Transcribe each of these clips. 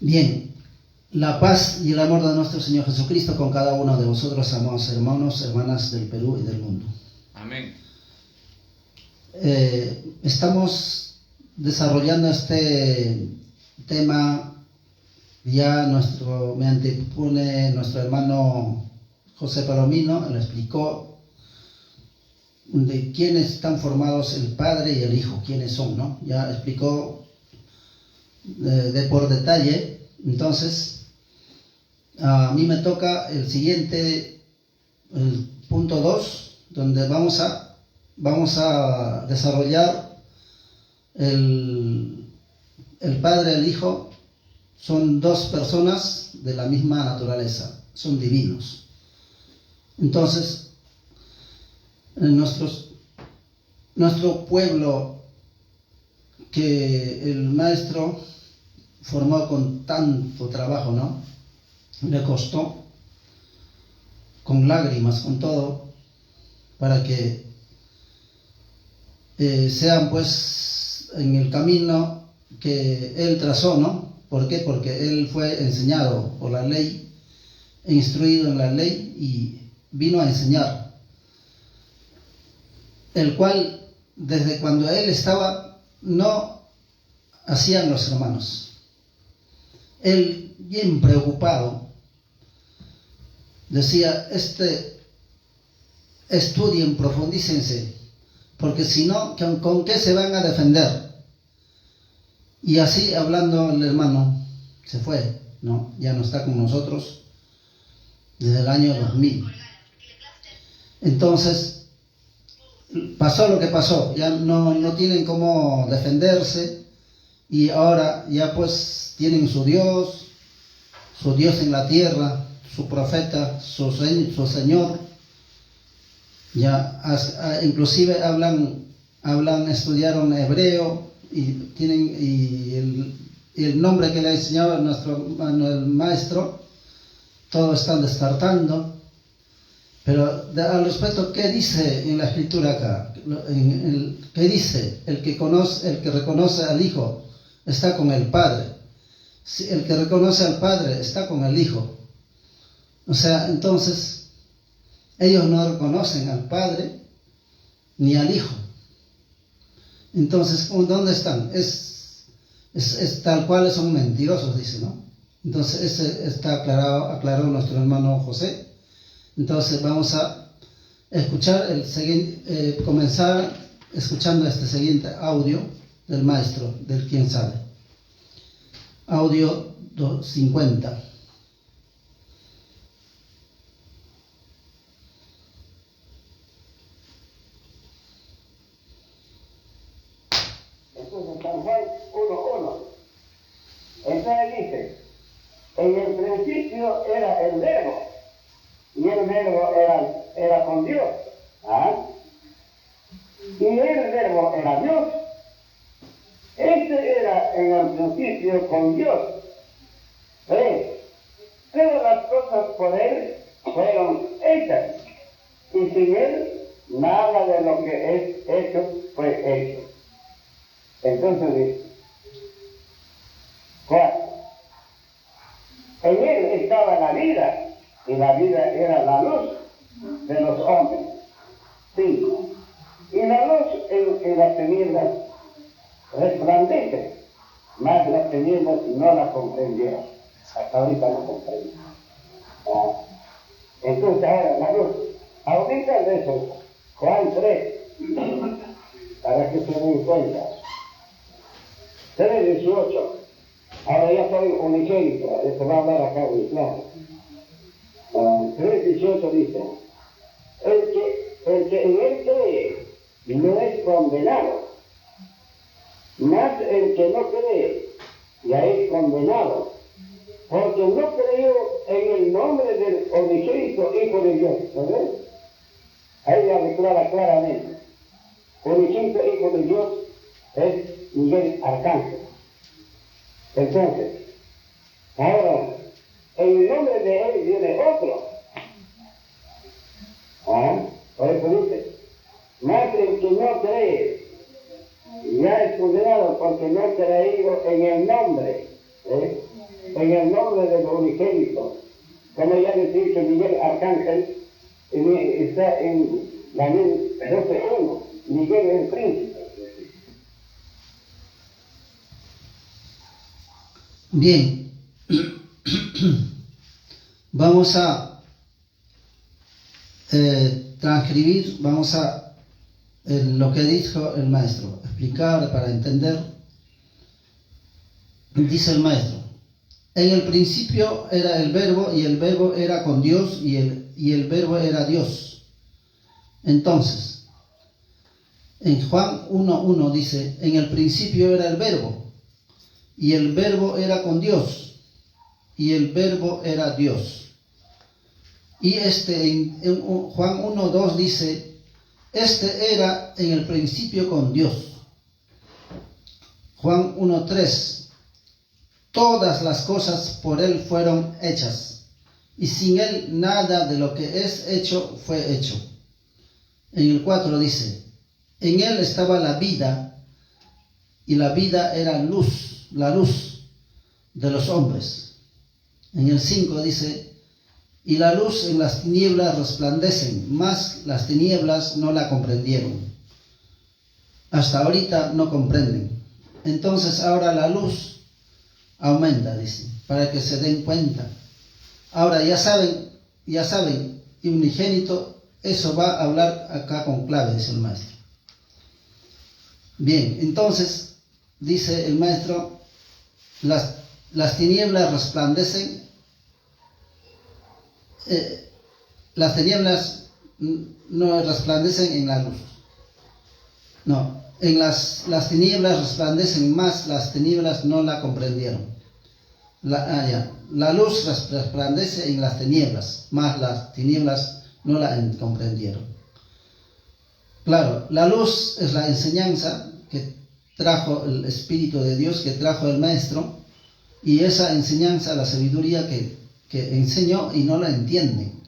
Bien, la paz y el amor de nuestro Señor Jesucristo con cada uno de vosotros, amados hermanos, hermanas del Perú y del mundo. Amén. Estamos desarrollando este tema, ya me antepone nuestro hermano José Palomino, le explicó de quiénes están formados el Padre y el Hijo, quiénes son, ¿no? Ya explicó por detalle. Entonces, a mí me toca el siguiente, el punto 2, donde vamos a desarrollar el Padre y el Hijo. Son dos personas de la misma naturaleza, son divinos. Entonces, en nuestro pueblo, que el maestro formó con tanto trabajo, ¿no? Le costó, con lágrimas, con todo, para que sean pues en el camino que él trazó, ¿no? ¿Por qué? Porque él fue enseñado por la ley, instruido en la ley y vino a enseñar, el cual desde cuando él estaba no hacían los hermanos. Él, bien preocupado, decía, estudien, profundícense, porque si no, ¿con qué se van a defender? Y así hablando el hermano se fue, ¿no? Ya no está con nosotros desde el año 2000. Entonces, pasó lo que pasó, ya no tienen cómo defenderse, y ahora ya pues tienen su Dios en la tierra, su profeta, su Señor. Ya inclusive estudiaron hebreo y el nombre que le enseñaba el maestro, todos están descartando. Pero al respecto, ¿qué dice en la escritura acá? ¿Qué dice? El que reconoce al Hijo está con el Padre. El que reconoce al Padre está con el Hijo. O sea, entonces, ellos no reconocen al Padre ni al Hijo. Entonces, ¿dónde están? Es tal cual, son mentirosos, dice, ¿no? Entonces, ese está aclarado nuestro hermano José. Entonces, vamos a escuchar comenzar escuchando este siguiente audio del maestro, del quien sabe. Audio 50. Entonces, San Juan 1:1. Entonces dice, en el principio era el Verbo, y el Verbo era con Dios. Y el Verbo era Dios. Este era en el principio con Dios. Todas las cosas por Él fueron hechas, y sin Él nada de lo que es hecho fue hecho. Entonces dice, 4. En Él estaba la vida, y la vida era la luz de los hombres. 5. Y la luz en las tinieblas resplandece, mas las tinieblas no la comprendieron. Hasta ahorita no comprenden. Entonces ahora la luz. Ahorita de eso, Juan 3, para que se den cuenta. 3:18. Ahora ya soy unigénito, esto va a hablar acá muy claro. 3:18 dice, el que en él cree no es condenado, mas el que no cree ya es condenado, porque no creyó en el nombre del unigénito Hijo de Dios. ¿Verdad? Ahí ya declara claramente, unigénito Hijo de Dios es Miguel Arcángel. Entonces, ahora, en el nombre de él viene otro. Por eso dice, mas el que no cree ya es condenado porque no ha creído en el nombre en el nombre del unigénito. Como ya les he dicho, Miguel Arcángel está en Daniel 12:1, Miguel el príncipe. Bien, vamos a transcribir, vamos a lo que dijo el maestro, explicar para entender. Dice el maestro: en el principio era el verbo, y el verbo era con Dios, y el verbo era Dios. Entonces, en Juan 1:1 dice: en el principio era el verbo, y el verbo era con Dios, y el verbo era Dios. Y en Juan 1:2 dice: era en el principio con Dios. Juan 1:3: todas las cosas por Él fueron hechas, y sin Él nada de lo que es hecho fue hecho. En el 4 dice: en Él estaba la vida, y la vida era luz, la luz de los hombres. En el 5 dice: y la luz en las tinieblas resplandecen, mas las tinieblas no la comprendieron. Hasta ahorita no comprenden. Entonces ahora la luz aumenta, dice, para que se den cuenta. Ahora ya saben, y unigénito, eso va a hablar acá con clave, dice el maestro. Bien, entonces, dice el maestro, las tinieblas resplandecen, las tinieblas no resplandecen en la luz. No, en las tinieblas resplandecen, más las tinieblas no la comprendieron. La luz resplandece en las tinieblas, más las tinieblas no la comprendieron. Claro, la luz es la enseñanza que trajo el Espíritu de Dios, que trajo el Maestro, y esa enseñanza, la sabiduría que enseñó, y no la entienden,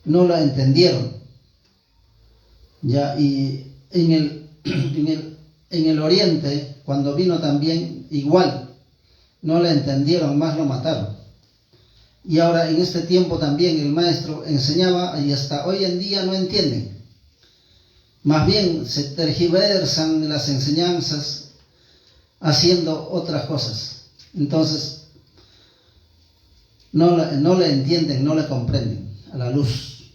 no la entendieron. Ya, y en el Oriente, cuando vino también igual, no la entendieron, más lo mataron. Y ahora en este tiempo también el maestro enseñaba, y hasta hoy en día no entienden. Más bien se tergiversan las enseñanzas haciendo otras cosas. Entonces no le entienden, no le comprenden a la luz.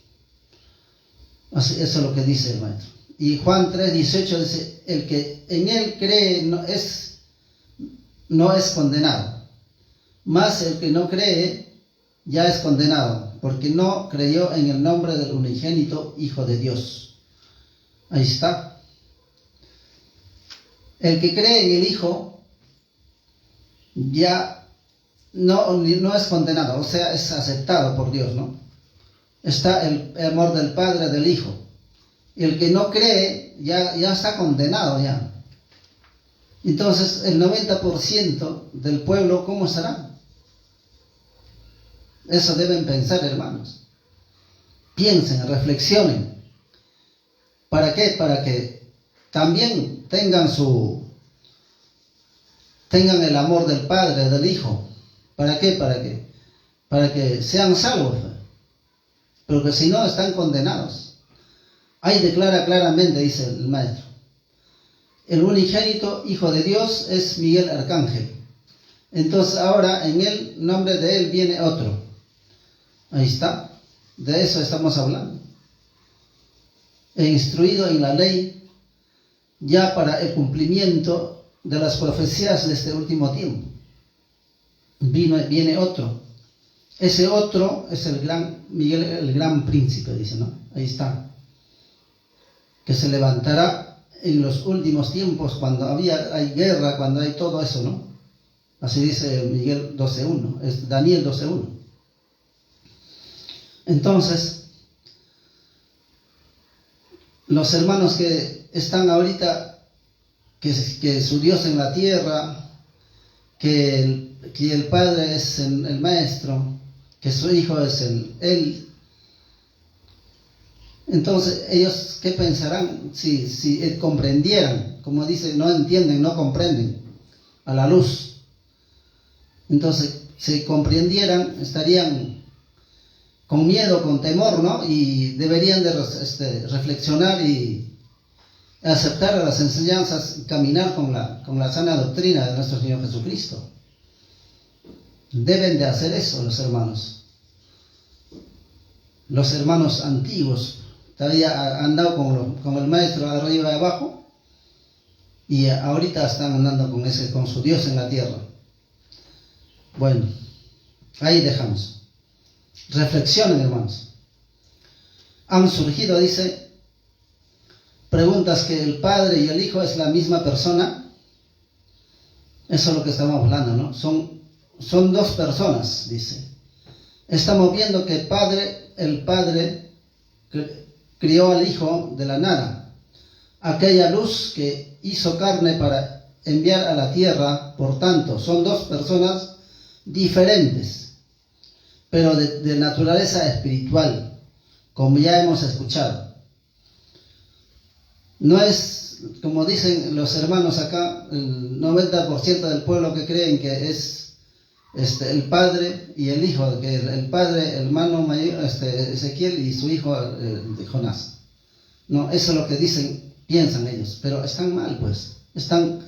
Así, eso es lo que dice el maestro. Y Juan 3:18 dice: el que en Él cree no es condenado, mas el que no cree ya es condenado, porque no creyó en el nombre del unigénito Hijo de Dios. Ahí está. El que cree en el Hijo ya no es condenado, o sea, es aceptado por Dios, ¿no? Está el amor del Padre, del Hijo. El que no cree ya está condenado ya. Entonces, el 90% del pueblo, ¿cómo estará? Eso deben pensar, hermanos. Piensen, reflexionen. ¿Para qué? Para que también tengan el amor del Padre, del Hijo. ¿Para qué? Para que sean salvos. Pero que si no, están condenados. Ahí declara claramente, dice el maestro: el unigénito Hijo de Dios es Miguel Arcángel. Entonces ahora en el nombre de él viene otro. Ahí está. De eso estamos hablando. E instruido en la ley, ya para el cumplimiento de las profecías de este último tiempo. Viene otro. Ese otro es el gran Miguel, el gran príncipe, dice, ¿no? Ahí está. Que se levantará en los últimos tiempos, cuando hay guerra, cuando hay todo eso, ¿no? Así dice Miguel 12:1, es Daniel 12:1. Entonces, los hermanos que están ahorita, que su Dios en la tierra, que el Padre es el Maestro, que su Hijo es Él. Entonces, ellos, ¿qué pensarán? Si comprendieran, como dice, no entienden, no comprenden, a la luz. Entonces, se comprendieran, estarían con miedo, con temor, ¿no? Y deberían de reflexionar y aceptar las enseñanzas y caminar con la sana doctrina de nuestro Señor Jesucristo. Deben de hacer eso los hermanos. Los hermanos antiguos todavía han andado con el maestro arriba y abajo, y ahorita están andando con su Dios en la tierra. Bueno, ahí dejamos. Reflexionen, hermanos. Han surgido, dice, preguntas que el Padre y el Hijo es la misma persona. Eso es lo que estamos hablando, ¿no? Son dos personas, dice. Estamos viendo que el Padre crió al Hijo de la nada. Aquella luz que hizo carne para enviar a la tierra, por tanto, son dos personas diferentes, pero de naturaleza espiritual, como ya hemos escuchado. No es, como dicen los hermanos acá, el 90% del pueblo que creen que es el Padre y el Hijo, que el Padre, el hermano mayor, Ezequiel, y su hijo Jonás. No, eso es lo que dicen, piensan ellos, pero están mal, pues. Están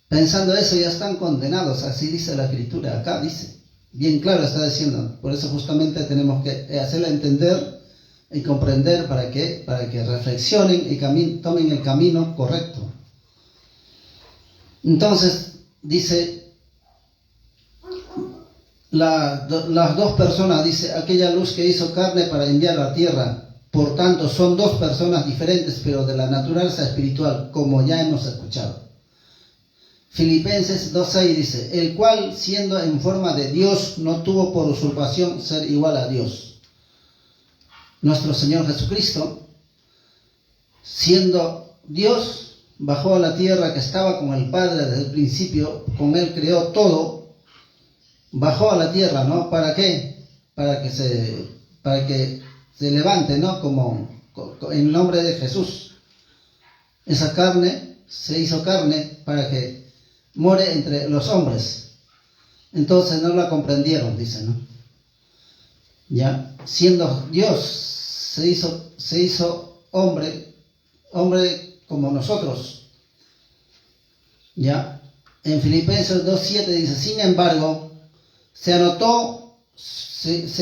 pensando eso y ya están condenados, así dice la Escritura. Acá dice, bien claro está diciendo. Por eso justamente tenemos que hacerle entender y comprender para que reflexionen y tomen el camino correcto. Entonces, dice, las dos personas, dice, aquella luz que hizo carne para enviar a la tierra, por tanto, son dos personas diferentes, pero de la naturaleza espiritual, como ya hemos escuchado. Filipenses 2:6 dice, el cual, siendo en forma de Dios, no tuvo por usurpación ser igual a Dios. Nuestro Señor Jesucristo, siendo Dios, bajó a la tierra, que estaba con el Padre desde el principio, con Él creó todo. Bajó a la tierra, ¿no? ¿Para qué? Para que se levante, ¿no? Como en nombre de Jesús. Esa carne se hizo carne para que more entre los hombres. Entonces no la comprendieron, dice, ¿no? Ya, siendo Dios, se hizo hombre como nosotros. Ya, en Filipenses 2:7 dice, sin embargo, se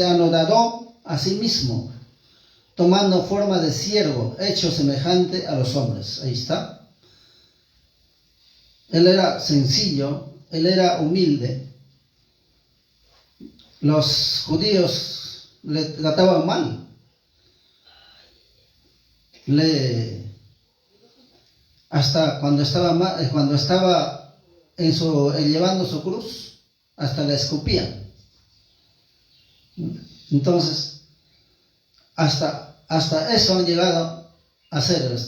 anodadó a sí mismo, tomando forma de siervo, hecho semejante a los hombres. Ahí está. Él era sencillo, él era humilde. Los judíos le trataban mal. Hasta cuando estaba llevando su cruz, hasta la escupían. Entonces, hasta eso han llegado a ser el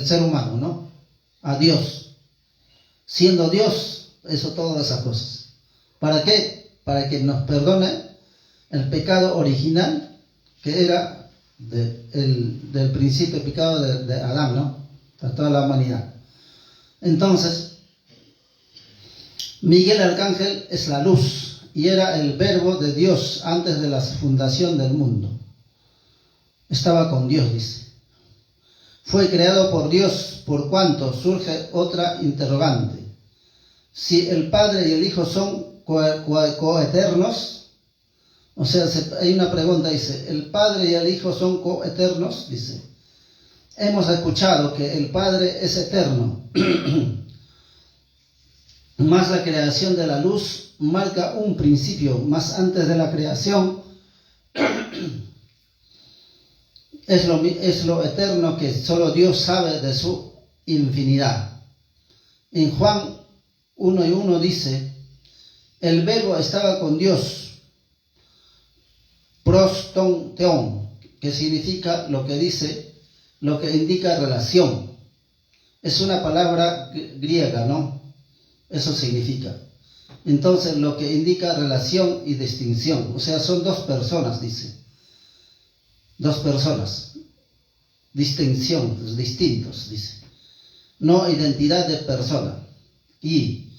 ser humano, ¿no? A Dios. Siendo Dios, eso, todas esas cosas. ¿Para qué? Para que nos perdone el pecado original, que era del principio, el pecado de Adán, ¿no? A toda la humanidad. Entonces, Miguel Arcángel es la luz y era el verbo de Dios antes de la fundación del mundo. Estaba con Dios, dice. Fue creado por Dios, por cuanto surge otra interrogante. Si el Padre y el Hijo son coeternos, o sea, hay una pregunta, dice, ¿el Padre y el Hijo son coeternos? Dice, hemos escuchado que el Padre es eterno. Más la creación de la luz marca un principio, más antes de la creación es lo eterno que solo Dios sabe de su infinidad. En Juan 1:1 dice, el verbo estaba con Dios, proston theon, que significa lo que indica relación. Es una palabra griega, ¿no? Eso significa. Entonces, lo que indica relación y distinción. O sea, son dos personas, dice. Dos personas. Distinción, distintos, dice. No identidad de persona. Y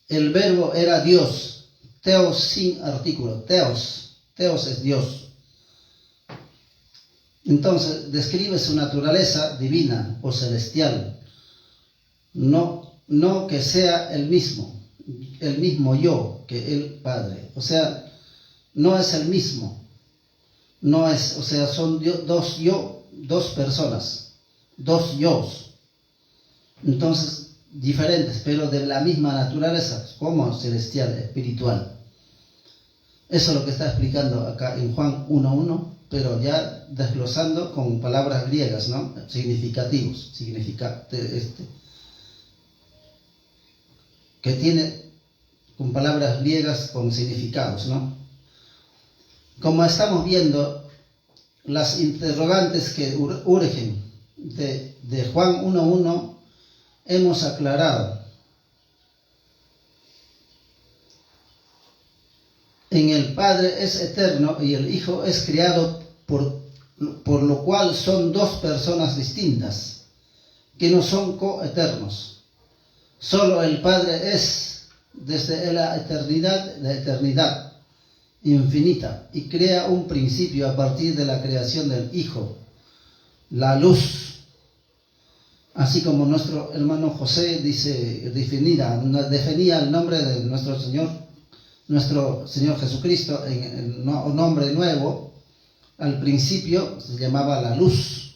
el verbo era Dios, Theos sin artículo, Theos es Dios. Entonces describe su naturaleza divina o celestial, no que sea el mismo yo que el Padre, o sea, no es el mismo, no es, o sea, son dos personas, dos yos, entonces diferentes, pero de la misma naturaleza, como celestial, espiritual. Eso es lo que está explicando acá en Juan 1:1, pero ya desglosando con palabras griegas, ¿no? Significativos, que tiene con palabras griegas con significados, ¿no? Como estamos viendo, las interrogantes que urgen de Juan 1:1 hemos aclarado. En el Padre es eterno y el Hijo es creado, por lo cual son dos personas distintas, que no son coeternos. Solo el Padre es, desde la eternidad infinita, y crea un principio a partir de la creación del Hijo, la luz. Así como nuestro hermano José definía el nombre de nuestro Señor Jesucristo en un nombre nuevo, al principio se llamaba la luz.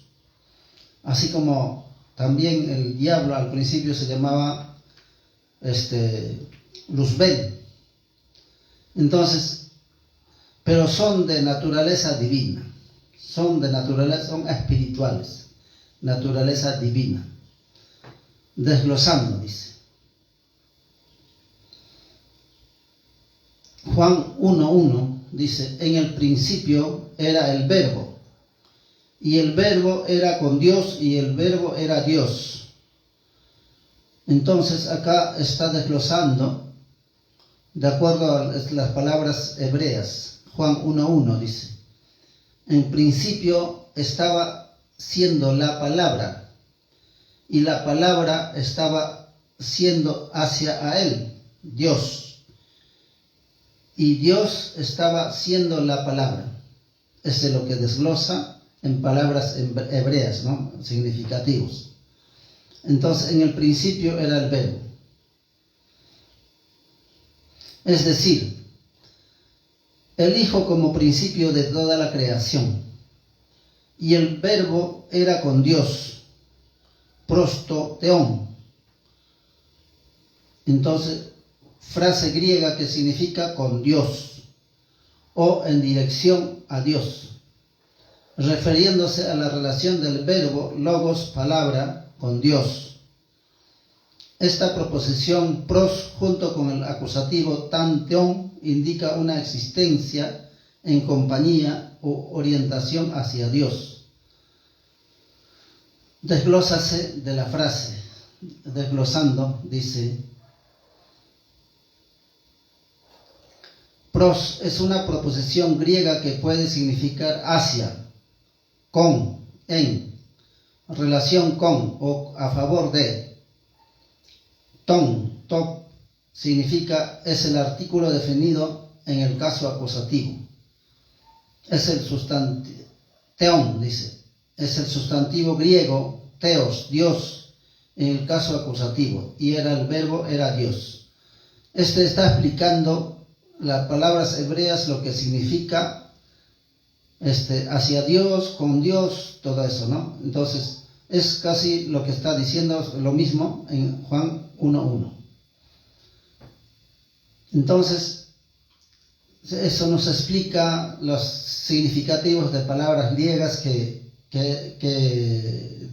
Así como también el diablo al principio se llamaba Luzbel. Entonces, pero son de naturaleza divina, son espirituales, naturaleza divina. Desglosando, dice Juan 1:1, dice: en el principio era el verbo, y el verbo era con Dios, y el verbo era Dios. Entonces acá está desglosando de acuerdo a las palabras hebreas. Juan 1:1 dice: en principio estaba siendo la palabra, y la palabra estaba siendo hacia a él, Dios, y Dios estaba siendo la palabra. Eso es lo que desglosa en palabras hebreas, ¿no? Significativos. Entonces, en el principio era el verbo. Es decir, el Hijo como principio de toda la creación, y el verbo era con Dios, prostoteón. Entonces, frase griega que significa con Dios o en dirección a Dios, refiriéndose a la relación del verbo logos, palabra, con Dios. Esta proposición pros junto con el acusativo tanteón indica una existencia en compañía o orientación hacia Dios. Desglósase de la frase, desglosando, dice: pros es una proposición griega que puede significar hacia, con, en, relación con o a favor de. Ton, top, significa es el artículo definido en el caso acusativo. Es el sustantivo, teon, dice. Es el sustantivo griego, theos, Dios, en el caso acusativo, y el verbo era Dios. Está explicando las palabras hebreas, lo que significa hacia Dios, con Dios, todo eso, ¿no? Entonces, es casi lo que está diciendo lo mismo en Juan 1:1. Entonces, eso nos explica los significativos de palabras griegas que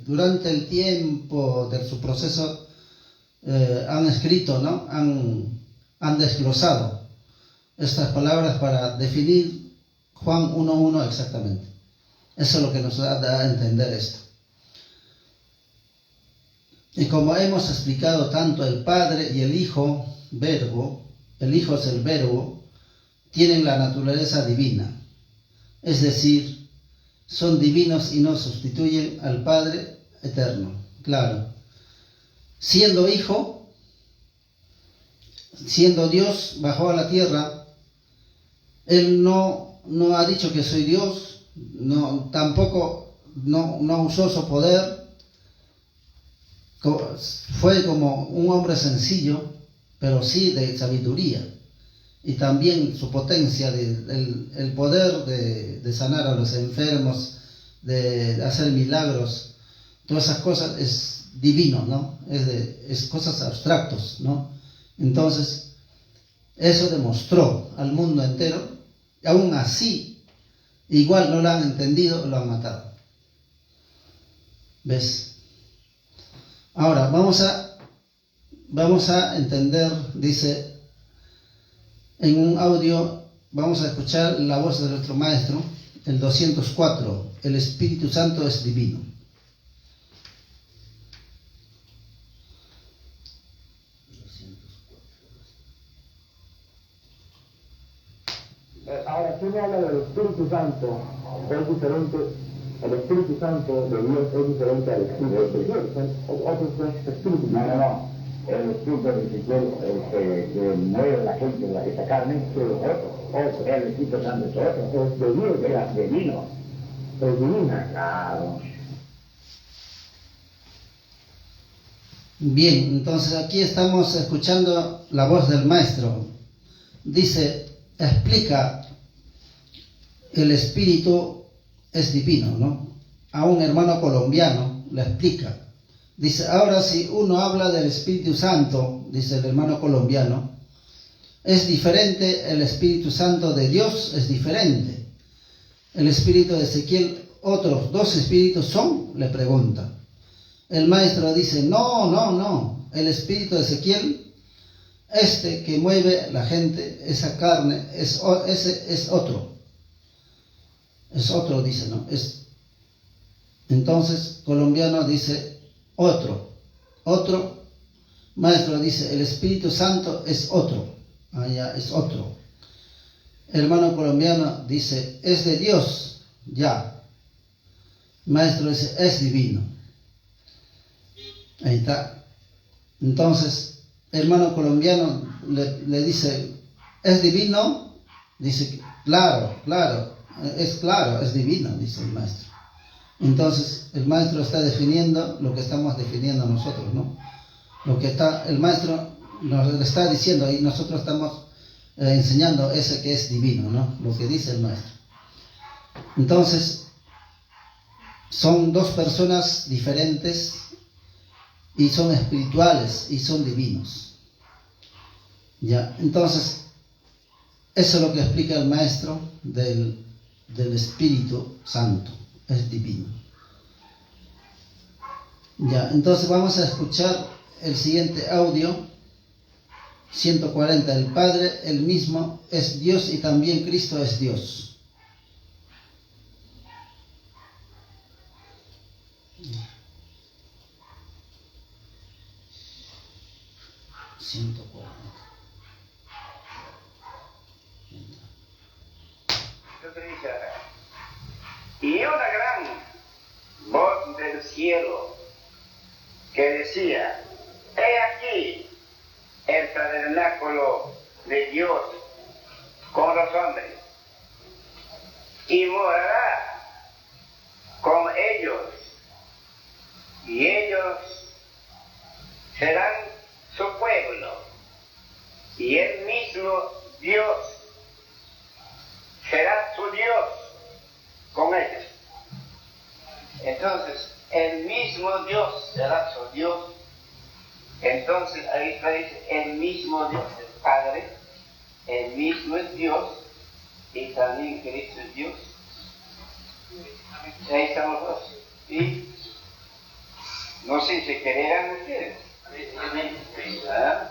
durante el tiempo de su proceso han escrito, ¿no? Han desglosado estas palabras para definir Juan 1:1 exactamente. Eso es lo que nos da a entender esto. Y como hemos explicado, tanto el Padre y el Hijo, verbo, el Hijo es el verbo, tienen la naturaleza divina, es decir, son divinos y no sustituyen al Padre eterno. Claro, siendo Hijo, siendo Dios, bajó a la tierra. Él no ha dicho que soy Dios, tampoco no usó su poder. Fue como un hombre sencillo, pero sí de sabiduría. Y también su potencia, el poder de sanar a los enfermos, de hacer milagros, todas esas cosas es divino, ¿no? Es cosas abstractos, ¿no? Entonces, eso demostró al mundo entero, y aún así, igual no lo han entendido, lo han matado. ¿Ves? Ahora, vamos a entender, dice, en un audio, vamos a escuchar la voz de nuestro maestro, el 204, el Espíritu Santo es divino. Ahora, si uno habla del Espíritu Santo, es diferente, el Espíritu Santo de Dios es diferente al Espíritu de Dios, son otros espíritus. No. El Espíritu de Ezequiel, que mueve la gente, esa carne, es otro. El Espíritu Santo es otro. Es de Dios, es divino. Es divina. Claro. Bien, entonces aquí estamos escuchando la voz del maestro. Dice, explica, el Espíritu es divino, ¿no? A un hermano colombiano le explica. Dice, ahora si uno habla del Espíritu Santo, dice el hermano colombiano, es diferente, el Espíritu Santo de Dios es diferente. El Espíritu de Ezequiel, otros dos espíritus son, le pregunta. El maestro dice, no, el Espíritu de Ezequiel, que mueve la gente, esa carne, ese es otro. Es otro, dice, ¿no? Entonces, colombiano dice, otro. Maestro dice, el Espíritu Santo es otro. Ya, es otro. Hermano colombiano dice, es de Dios, ya. Maestro dice, es divino. Ahí está. Entonces, hermano colombiano le dice, ¿es divino? Dice, claro, es divino, dice el maestro. Entonces, el maestro está definiendo lo que estamos definiendo nosotros, ¿no? El maestro nos está diciendo y nosotros estamos enseñando ese que es divino, ¿no? Lo que dice el maestro. Entonces, son dos personas diferentes y son espirituales y son divinos. Ya, entonces, eso es lo que explica el maestro del Espíritu Santo, es divino. Ya, entonces vamos a escuchar el siguiente audio, 140. El Padre, el mismo, es Dios y también Cristo es Dios. Y una gran voz del cielo que decía, he aquí el tabernáculo de Dios con los hombres, y morará con ellos, y ellos serán su pueblo, y el mismo Dios será su Dios con ellos. Entonces, el mismo Dios será su Dios. Entonces, ahí está, dice, el mismo Dios, el Padre, el mismo es Dios, y también Cristo es Dios. Ahí estamos dos. Y no sé si quererán ustedes. ¿Ah?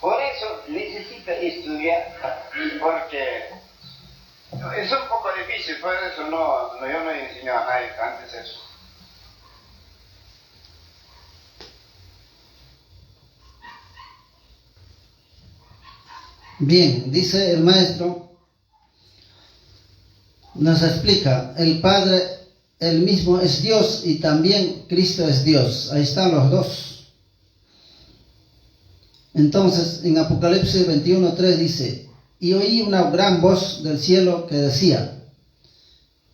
Por eso necesita estudiar, porque es un poco difícil, por eso yo no he enseñado a nadie antes eso. Bien, dice el maestro, nos explica, el Padre, el mismo es Dios y también Cristo es Dios. Ahí están los dos. Entonces, en Apocalipsis 21:3 dice: y oí una gran voz del cielo que decía: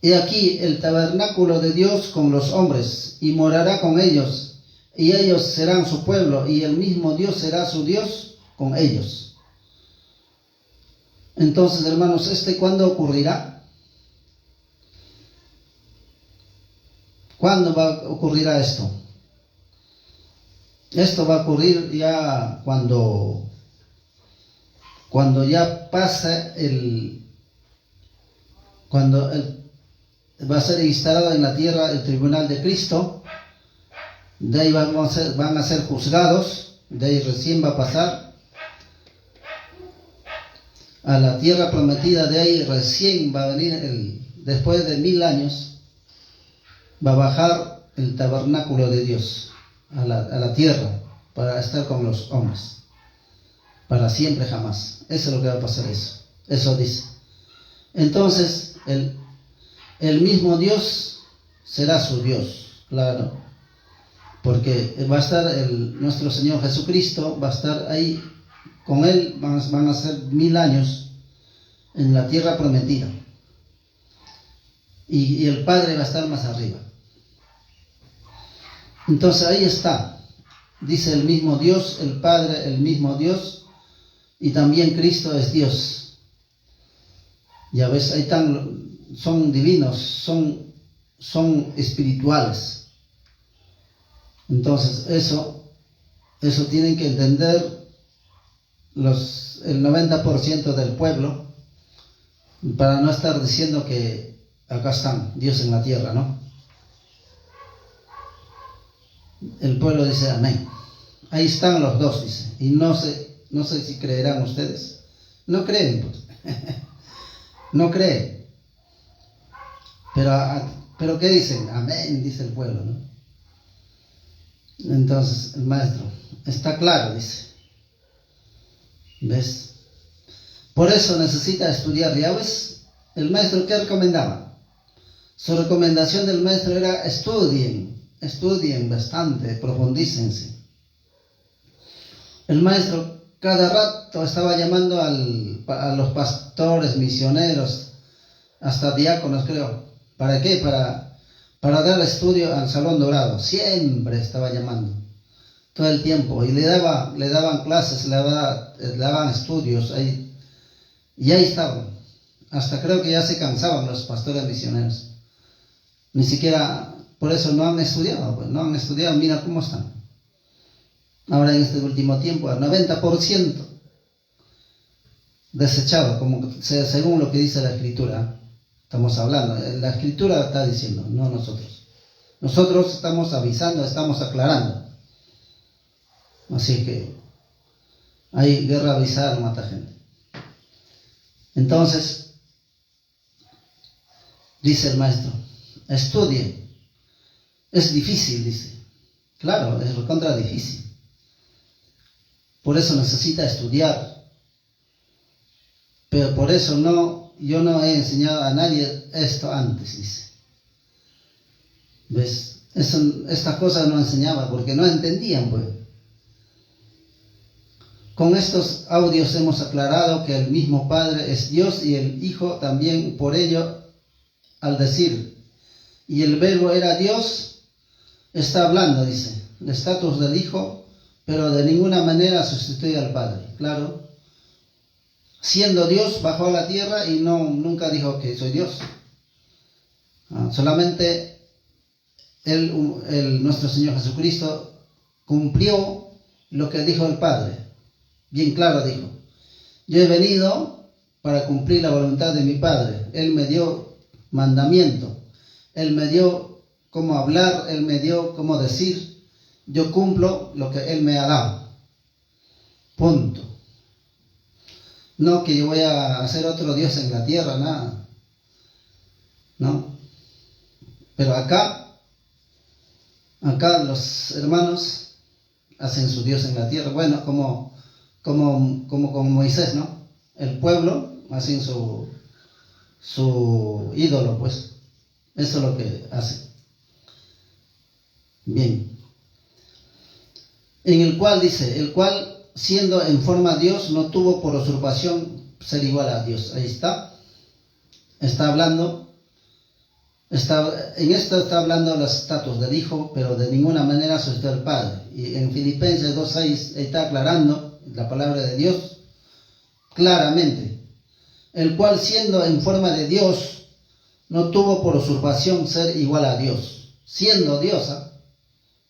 he aquí el tabernáculo de Dios con los hombres, y morará con ellos, y ellos serán su pueblo, y el mismo Dios será su Dios con ellos. Entonces, hermanos, ¿cuándo ocurrirá? ¿Cuándo ocurrirá esto? Esto va a ocurrir ya cuando ya pasa va a ser instalado en la tierra el tribunal de Cristo. De ahí van a ser juzgados, de ahí recién va a pasar a la tierra prometida, de ahí recién va a venir, después de 1000 años, va a bajar el tabernáculo de Dios a la tierra para estar con los hombres, para siempre jamás. Eso es lo que va a pasar, eso dice. Entonces, el mismo Dios será su Dios, claro, porque va a estar nuestro Señor Jesucristo, va a estar ahí con Él, van a ser 1000 años en la tierra prometida, y el Padre va a estar más arriba. Entonces ahí está, dice el mismo Dios, el Padre, el mismo Dios, y también Cristo es Dios. Ya ves, ahí son divinos, son espirituales. Entonces eso tienen que entender el 90% del pueblo, para no estar diciendo que acá están Dios en la tierra, ¿no? El pueblo dice amén. Ahí están los dos, dice. Y no sé si creerán ustedes. No creen, pues. No creen. Pero ¿qué dicen? Amén, dice el pueblo, ¿no? Entonces el maestro, está claro, dice. ¿Ves? Por eso necesita estudiar. ¿Ya ves? El maestro, ¿qué recomendaba? Su recomendación del maestro era: estudien bastante, profundícense. El maestro cada rato estaba llamando a los pastores, misioneros, hasta diáconos, creo. ¿Para qué? Para dar estudio al Salón Dorado. Siempre estaba llamando, todo el tiempo, y le daban clases, le daban estudios ahí, y ahí estaban. Hasta creo que ya se cansaban los pastores misioneros. Ni siquiera, por eso no han estudiado, pues no han estudiado. Mira cómo están ahora en este último tiempo, al 90% desechado, según lo que dice la Escritura. Estamos hablando, la Escritura está diciendo, no nosotros. Nosotros estamos avisando, estamos aclarando. Así que hay guerra avisada, no mata gente. Entonces, dice el maestro, estudien. Es difícil, dice. Claro, es recontra difícil. Por eso necesita estudiar. Pero por eso yo no he enseñado a nadie esto antes, dice. ¿Ves? Estas cosas no enseñaba porque no entendían, pues. Con estos audios hemos aclarado que el mismo Padre es Dios y el Hijo también. Por ello, al decir, y el Verbo era Dios, está hablando, dice, el estatus del Hijo, pero de ninguna manera sustituye al Padre. Claro, siendo Dios, bajó a la tierra y nunca dijo que soy Dios. Solamente nuestro Señor Jesucristo cumplió lo que dijo el Padre. Bien claro dijo: yo he venido para cumplir la voluntad de mi Padre. Él me dio mandamiento, Él me dio cómo hablar, Él me dio cómo decir. Yo cumplo lo que Él me ha dado. Punto. No que yo voy a hacer otro Dios en la tierra, nada. No. Pero acá los hermanos hacen su Dios en la tierra. Bueno, como con Moisés, ¿no? El pueblo hacen su ídolo, pues. Eso es lo que hace. Bien. En el cual dice, el cual siendo en forma Dios, no tuvo por usurpación ser igual a Dios. Ahí está. Está hablando. En esto está hablando los estatus del Hijo, pero de ninguna manera sustituyó al Padre. Y en Filipenses 2:6 está aclarando la palabra de Dios claramente. El cual, siendo en forma de Dios, no tuvo por usurpación ser igual a Dios. Siendo Diosa,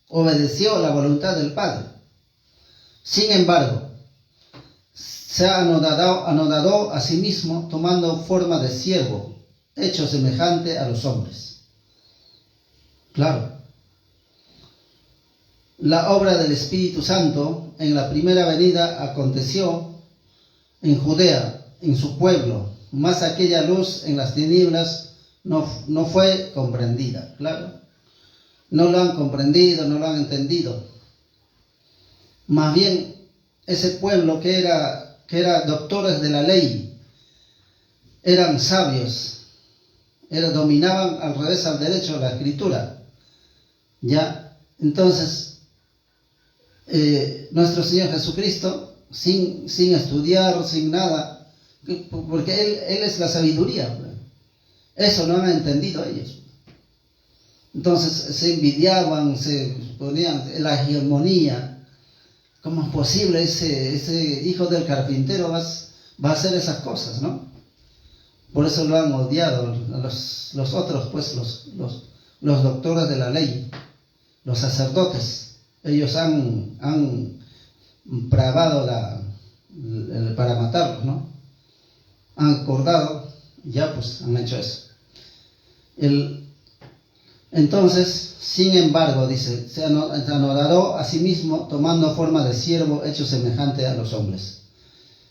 obedeció la voluntad del Padre. Sin embargo, se anodadó a sí mismo, tomando forma de siervo, hecho semejante a los hombres. Claro. La obra del Espíritu Santo en la primera venida aconteció en Judea, en su pueblo, mas aquella luz en las tinieblas no fue comprendida. Claro. No lo han comprendido, no lo han entendido. Más bien, ese pueblo que era doctores de la ley, eran sabios, dominaban al revés al derecho la escritura. ¿Ya? Entonces, nuestro Señor Jesucristo, sin estudiar, sin nada, porque Él es la sabiduría. Eso no han entendido ellos. Entonces se envidiaban, se ponían la hegemonía. ¿Cómo es posible ese hijo del carpintero va a hacer esas cosas, no? Por eso lo han odiado los otros, pues los doctores de la ley, los sacerdotes. Ellos han bravado para matarlos, ¿no? Han acordado, ya pues han hecho eso. Entonces, sin embargo, dice, se anodadó a sí mismo, tomando forma de siervo, hecho semejante a los hombres.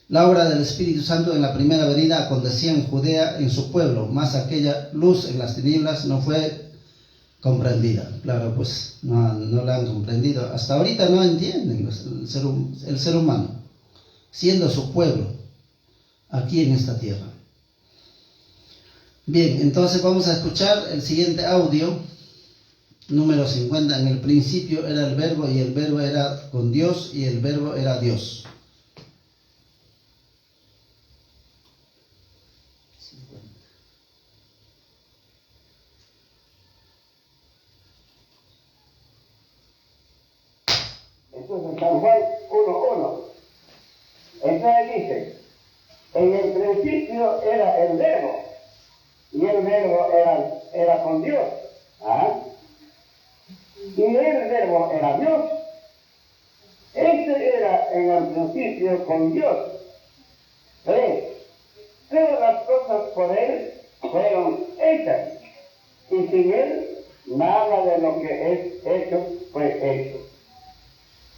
La obra del Espíritu Santo en la primera venida acontecía en Judea, en su pueblo, mas aquella luz en las tinieblas no fue comprendida. Claro, pues no la han comprendido. Hasta ahorita no entienden el ser humano, siendo su pueblo, aquí en esta tierra. Bien, entonces vamos a escuchar el siguiente audio. Número 50. En el principio era el Verbo, y el Verbo era con Dios, y el Verbo era Dios. Entonces San Juan 1:1. Entonces dice, en el principio era el Verbo, y el Verbo era con Dios. ¿Ah? Y el Verbo era Dios. Este era en el principio con Dios. Todas las cosas por Él fueron hechas, y sin Él nada de lo que es hecho fue hecho.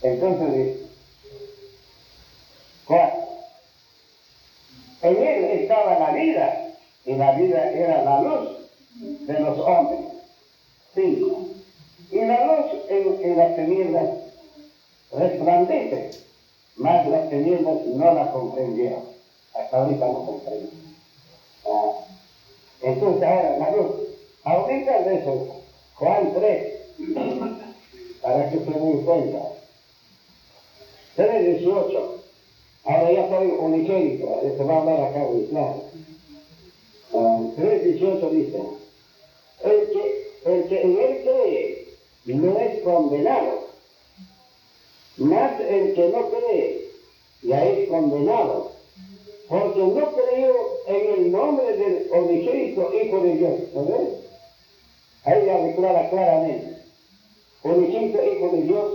Entonces dice, 4. En Él estaba la vida, y la vida era la luz de los hombres. 5. Y la luz en las tinieblas resplandece, mas las tinieblas no la comprendieron. Hasta ahorita no comprenden. Entonces ahora la luz. Ahorita de eso, Juan 3, para que se den cuenta. 3:18. Ahora ya soy unigénito, se va a hablar acá muy claro. 3:18 dice, el que en Él cree no es condenado, mas el que no cree ya es condenado, porque no creyó en el nombre del unigénito Hijo de Dios. ¿No ves? Ahí ya declara claramente, unigénito Hijo de Dios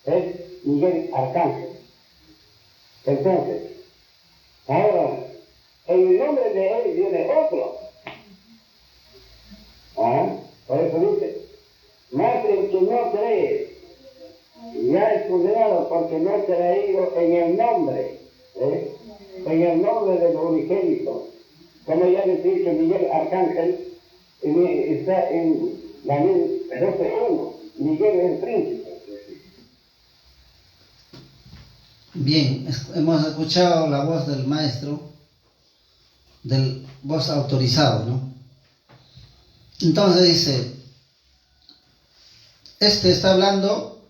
es Miguel Arcángel. Entonces, ahora, en el nombre de Él viene otro. Por eso dice, mas el que no cree ya es condenado, porque no ha creído en el nombre, en el nombre del unigénito. Como ya les dije, Miguel Arcángel está en Daniel 12:1, Miguel es el príncipe. Bien, hemos escuchado la voz del maestro, del voz autorizado, ¿no? Entonces dice, está hablando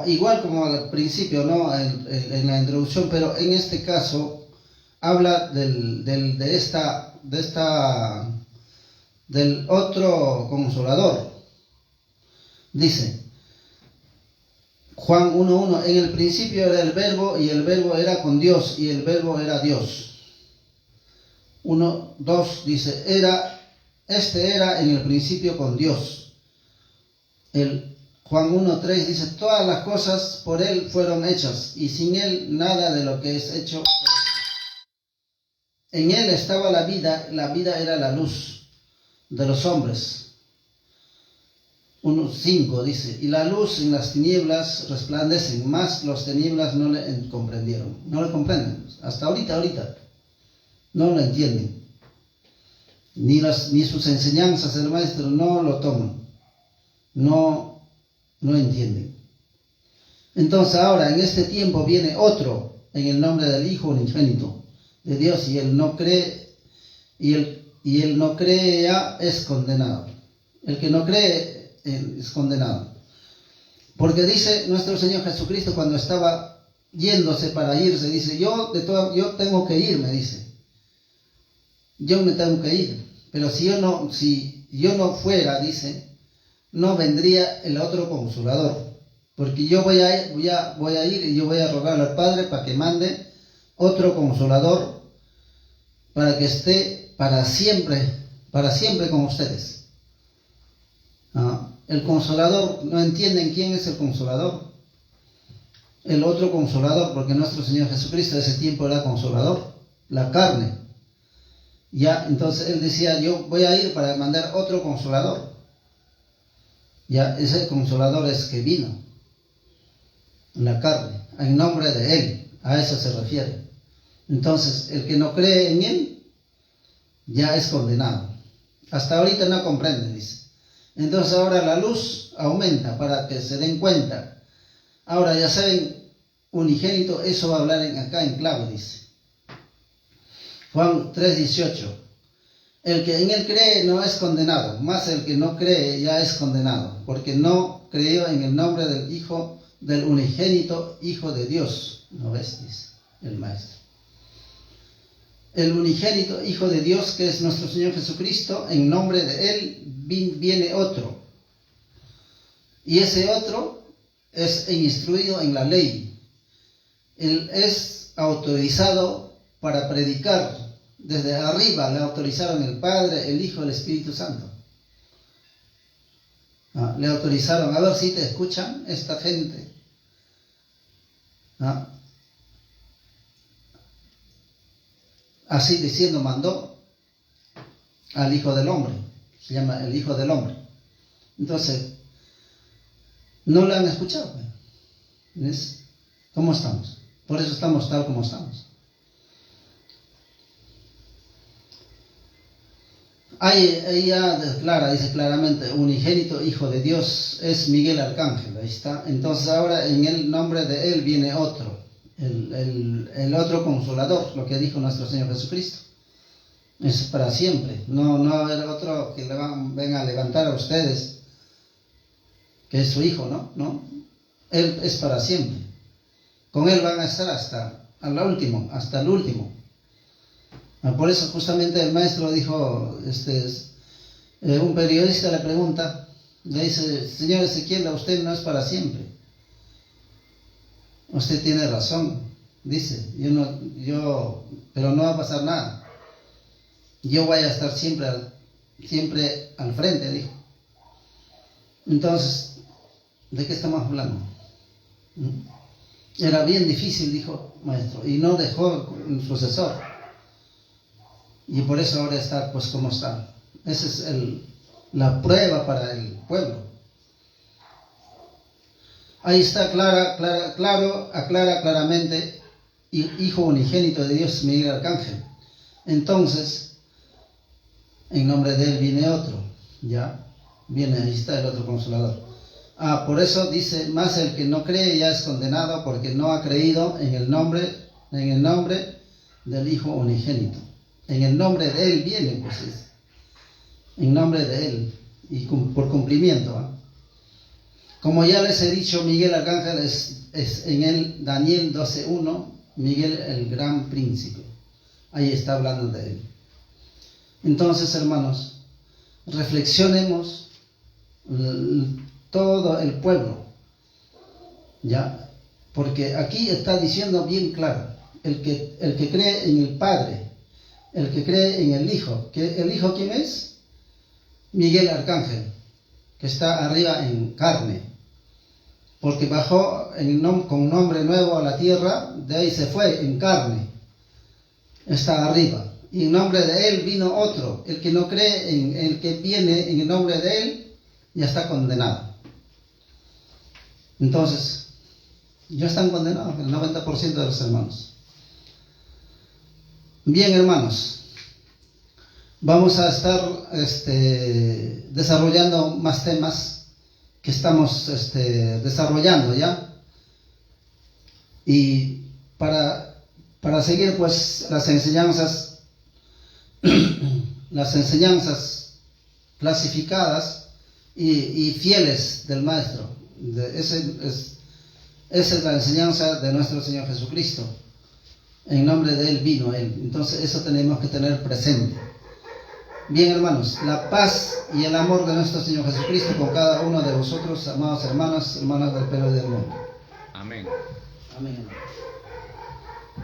igual como al principio, ¿no? En la introducción, pero en este caso habla del otro consolador. Dice Juan 1:1, en el principio era el verbo y el verbo era con Dios y el verbo era Dios. 1:2 dice, este era en el principio con Dios. Juan 1:3 dice, todas las cosas por Él fueron hechas, y sin Él nada de lo que es hecho. En Él estaba la vida era la luz de los hombres. 1:5 dice, y la luz en las tinieblas resplandecen, mas los tinieblas no le comprendieron. No le comprenden, hasta ahorita. No lo entienden. Ni sus enseñanzas del Maestro no lo toman. No entienden. Entonces ahora en este tiempo viene otro en el nombre del Hijo unigénito de Dios, y él no cree, y él no cree ya es condenado. El que no cree es condenado. Porque dice nuestro Señor Jesucristo cuando estaba yéndose para irse, dice, yo tengo que irme, dice. Yo me tengo que ir, pero si yo no fuera, dice, no vendría el otro consolador, porque yo voy a ir y yo voy a rogar al Padre para que mande otro consolador para que esté para siempre con ustedes. El consolador, no entienden quién es el consolador. El otro consolador, porque nuestro Señor Jesucristo de ese tiempo era consolador, la carne. Ya, entonces él decía, yo voy a ir para mandar otro consolador. Ya, ese consolador es que vino en la carne, en nombre de él, a eso se refiere. Entonces, el que no cree en él, ya es condenado. Hasta ahorita no comprende, dice. Entonces ahora la luz aumenta para que se den cuenta. Ahora ya saben, unigénito, eso va a hablar acá en clave, dice. Juan 3:18, el que en él cree no es condenado, mas el que no cree ya es condenado, porque no creyó en el nombre del Hijo, del unigénito Hijo de Dios. ¿No ves? Dice el Maestro. El unigénito Hijo de Dios, que es nuestro Señor Jesucristo, en nombre de él viene otro. Y ese otro es instruido en la ley. Él es autorizado para predicar. Desde arriba le autorizaron el Padre, el Hijo, el Espíritu Santo. Le autorizaron, a ver si te escuchan esta gente. Así diciendo, mandó al Hijo del Hombre. Se llama el Hijo del Hombre. Entonces, no lo han escuchado. ¿Ves? ¿Cómo estamos? Por eso estamos tal como estamos. Ahí ya dice claramente, unigénito Hijo de Dios es Miguel Arcángel, ahí está. Entonces ahora en el nombre de él viene otro, el otro consolador, lo que dijo nuestro Señor Jesucristo. Es para siempre, no va a haber otro que venga a levantar a ustedes, que es su Hijo, ¿no? Él es para siempre. Con él van a estar hasta el último. Por eso justamente el Maestro dijo, un periodista le pregunta, le dice, señor Ezequiel, usted no es para siempre. Usted tiene razón, dice, pero no va a pasar nada. Yo voy a estar siempre al frente, dijo. Entonces, ¿de qué estamos hablando? Era bien difícil, dijo Maestro, y no dejó un sucesor. Y por eso ahora está pues como está. Esa es la prueba para el pueblo. Ahí está aclara claramente, Hijo unigénito de Dios, Miguel Arcángel. Entonces, en nombre de él viene otro. Ya, ahí está el otro consolador. Por eso dice, más el que no cree ya es condenado, porque no ha creído en el nombre del Hijo unigénito. En el nombre de él viene, pues en nombre de él, y por cumplimiento. Como ya les he dicho, Miguel Arcángel es en el Daniel 12:1, Miguel el gran príncipe. Ahí está hablando de él. Entonces, hermanos, reflexionemos todo el pueblo, ¿ya? Porque aquí está diciendo bien claro, el que cree en el Padre, el que cree en el Hijo, que ¿el Hijo quién es? Miguel Arcángel, que está arriba en carne, porque bajó con nombre nuevo a la tierra, de ahí se fue en carne, está arriba, y en nombre de él vino otro. El que no cree en el que viene en el nombre de él, ya está condenado. Entonces, ya están condenados el 90% de los hermanos. Bien, hermanos, vamos a estar desarrollando más temas que estamos desarrollando ya. Y para seguir pues las enseñanzas clasificadas y fieles del Maestro. Esa es la enseñanza de nuestro Señor Jesucristo. En nombre de Él vino Él. Entonces eso tenemos que tener presente. Bien, hermanos, la paz y el amor de nuestro Señor Jesucristo con cada uno de vosotros, amados hermanos, hermanas del Perú y del mundo. Amén. Amén, hermanos.